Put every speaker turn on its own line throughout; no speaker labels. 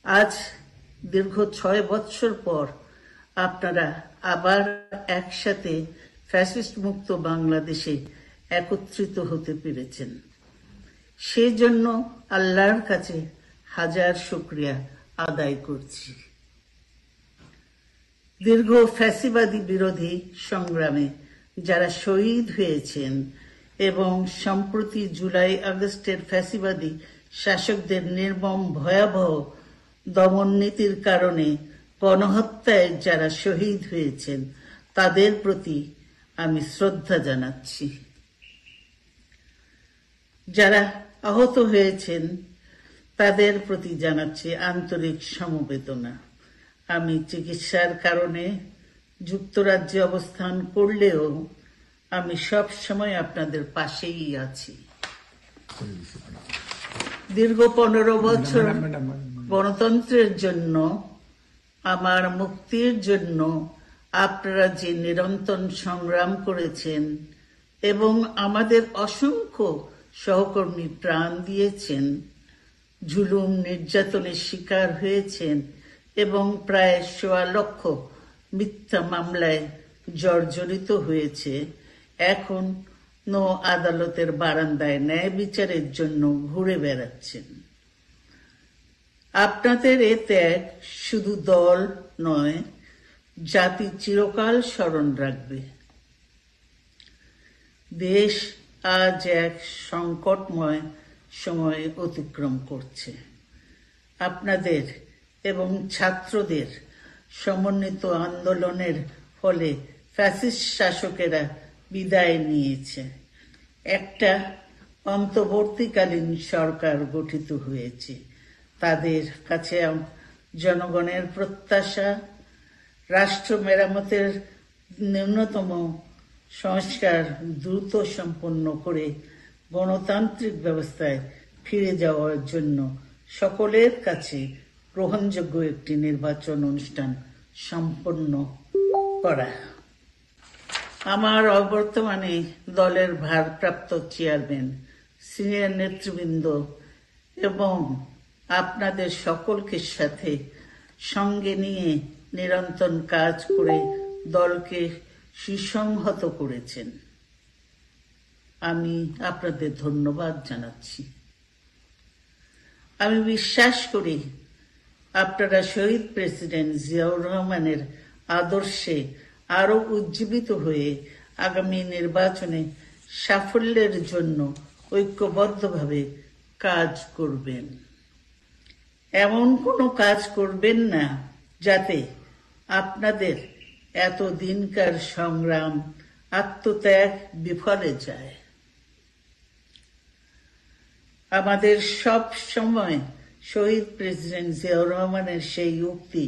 আজ দীর্ঘ ৬ বৎসর পর আপনারা আবার একসাথে ফ্যাসিস্ট মুক্ত বাংলাদেশে একত্রিত হতে পেরেছেন। সেজন্য আল্লাহর কাছে হাজার শুকরিয়া আদায় করছি। দীর্ঘ ফ্যাসিবাদী বিরোধী সংগ্রামে যারা শহীদ হয়েছেন এবং সম্প্রতি জুলাই আগস্টের ফ্যাসিবাদী শাসকদের নির্মম ভয়াবহ দমন নীতির কারণে গণহত্যায় যারা শহীদ হয়েছেন তাদের প্রতি আমি শ্রদ্ধা জানাচ্ছি। যারা আহত হয়েছেন তাদের প্রতি জানাচ্ছি আন্তরিক সমবেদনা। আমি চিকিৎসার কারণে যুক্তরাজ্যে অবস্থান করলেও আমি সব সময় আপনাদের পাশেই আছি। দীর্ঘ 15 বছর গণতন্ত্রের জন্য, আমার মুক্তির জন্য আপনারা যে নিরন্তর সংগ্রাম করেছেন এবং আমাদের অসংখ্য সহকর্মী প্রাণ দিয়েছেন, জুলুম নির্যাতনের শিকার হয়েছেন এবং প্রায় ১.৫ লক্ষ মিথ্যা মামলায় জর্জরিত হয়েছে, এখন আদালতের বারান্দায় ন্যায় বিচারের জন্য ঘুরে বেড়াচ্ছেন। আপনাদের এ ত্যাগ শুধু দল নয়, জাতি চিরকাল স্মরণ রাখবে। দেশ আজ এক সংকটময় সময় অতিক্রম করছে। আপনাদের এবং ছাত্রদের সমন্বিত আন্দোলনের ফলে ফ্যাসিস্ট শাসকেরা বিদায় নিয়েছে। একটা অন্তর্বর্তীকালীন সরকার গঠিত হয়েছে। তাদের কাছে জনগণের প্রত্যাশা, রাষ্ট্র মেরামতের ন্যূনতম সংস্কার দ্রুত সম্পন্ন করে গণতান্ত্রিক ব্যবস্থায় ফিরে যাওয়ার জন্য সকলের কাছে গ্রহণযোগ্য একটি নির্বাচন অনুষ্ঠান সম্পন্ন করা। আমার বর্তমানে দলের ভারপ্রাপ্ত চেয়ারম্যান, সিনিয়র নেতৃবৃন্দ এবং আপনাদের সকলকে সাথে সঙ্গে নিয়ে নিরন্তর কাজ করে দলকে সুসংহত করেছেন। আমি আপনাদের ধন্যবাদ জানাচ্ছি। আমি বিশ্বাস করি আপনারা শহীদ প্রেসিডেন্ট জিয়াউর রহমানের আদর্শে আরো উজ্জীবিত হয়ে আগামী নির্বাচনে সাফল্যের জন্য ঐক্যবদ্ধভাবে কাজ করবেন। এমন কোনো কাজ করবেন না যাতে আপনাদের এত দিনকার সংগ্রাম, আত্মত্যাগ বিফলে যায়। আমাদের সব সময় শহীদ প্রেসিডেন্ট জিয়াউর রহমানের সেই উক্তি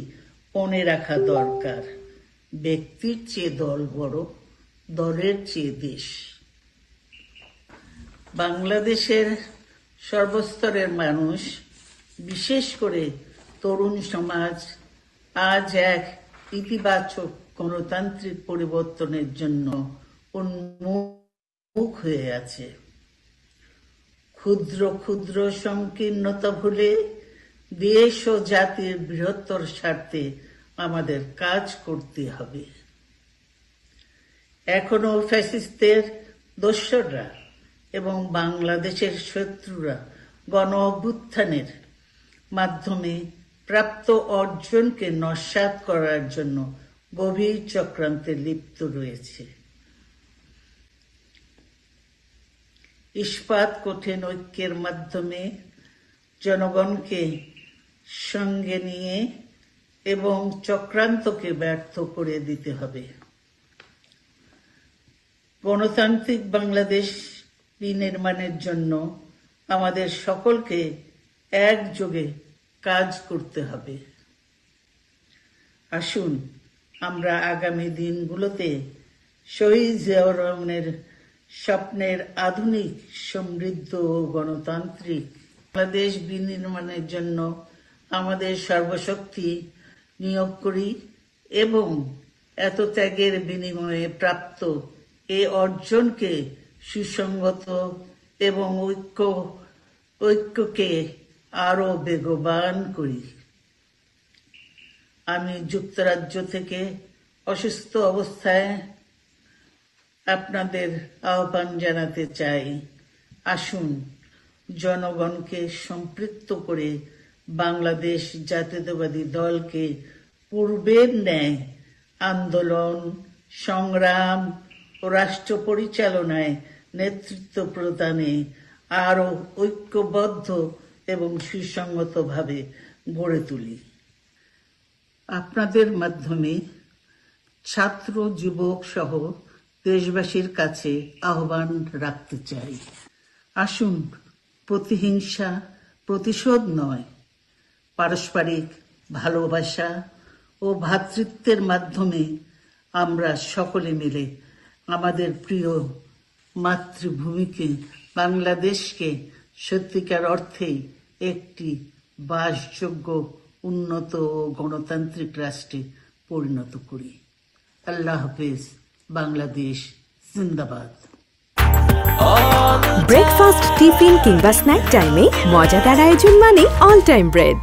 মনে রাখা দরকার, ব্যক্তির চেয়ে দল বড়, দলের চেয়ে দেশ। বাংলাদেশের সর্বস্তরের মানুষ, বিশেষ করে তরুণ সমাজ আজ এক ইতিবাচক গণতান্ত্রিক পরিবর্তনের জন্য উন্মুখ হয়ে আছে। ক্ষুদ্র ক্ষুদ্র সংকীর্ণতা ভুলে দেশ ও জাতির বৃহত্তর স্বার্থে আমাদের কাজ করতে হবে। এখনো ফ্যাসিস্টদের দোসররা এবং বাংলাদেশের শত্রুরা গণ অভ্যুত্থানের মাধ্যমে প্রাপ্ত অর্জনকে নস্যাৎ করার জন্য গভীর চক্রান্তে লিপ্ত রয়েছে। ইস্পাত কঠিন ঐক্যের মাধ্যমে জনগণকে সঙ্গে নিয়ে এবং চক্রান্তকে ব্যর্থ করে দিতে হবে। গণতান্ত্রিক বাংলাদেশ বিনির্মাণের জন্য আমাদের সকলকে একযোগে কাজ করতে হবে। আসুন আমরা আগামী দিনগুলোতে শহীদ জিয়াউর রহমানের স্বপ্নের আধুনিক, সমৃদ্ধ ও গণতান্ত্রিক বাংলাদেশ বিনির্মাণের জন্য আমাদের সর্বশক্তি নিয়োগ করি এবং এত ত্যাগের বিনিময়ে প্রাপ্ত এ অর্জনকে সুসংগত এবং ঐক্যকে আরো বেগবান করি। আমি যুক্তরাজ্য থেকে অসুস্থ অবস্থায় আপনাদের আহ্বান জানাতে চাই। আসুন জনগণকে সম্পৃক্ত করে বাংলাদেশ জাতীয়তাবাদী দলকে পূর্বের ন্যায় আন্দোলন, সংগ্রাম ও রাষ্ট্র পরিচালনায় নেতৃত্ব প্রদানে আরো ঐক্যবদ্ধ এবং সুসংগতভাবে গড়ে তুলি। আপনাদের মাধ্যমে ছাত্র, যুবক সহ দেশবাসীর কাছে আহ্বান রাখতে চাই। আসুন প্রতিহিংসা, প্রতিশোধ নয়, পারস্পরিক ভালোবাসা ও ভ্রাতৃত্বের মাধ্যমে আমরা সকলে মিলে আমাদের প্রিয় মাতৃভূমিকে, বাংলাদেশকে সত্যিকার অর্থেই একটি বাসযোগ্য, উন্নত ও গণতান্ত্রিক রাষ্ট্রে পরিণত করি। আল্লাহ হাফেজ। বাংলাদেশ জিন্দাবাদ।
ব্রেকফাস্ট, টিফিন কিংবা স্ন্যাক টাইমে মজাদার আয়োজন মানে অল টাইম ব্রেড।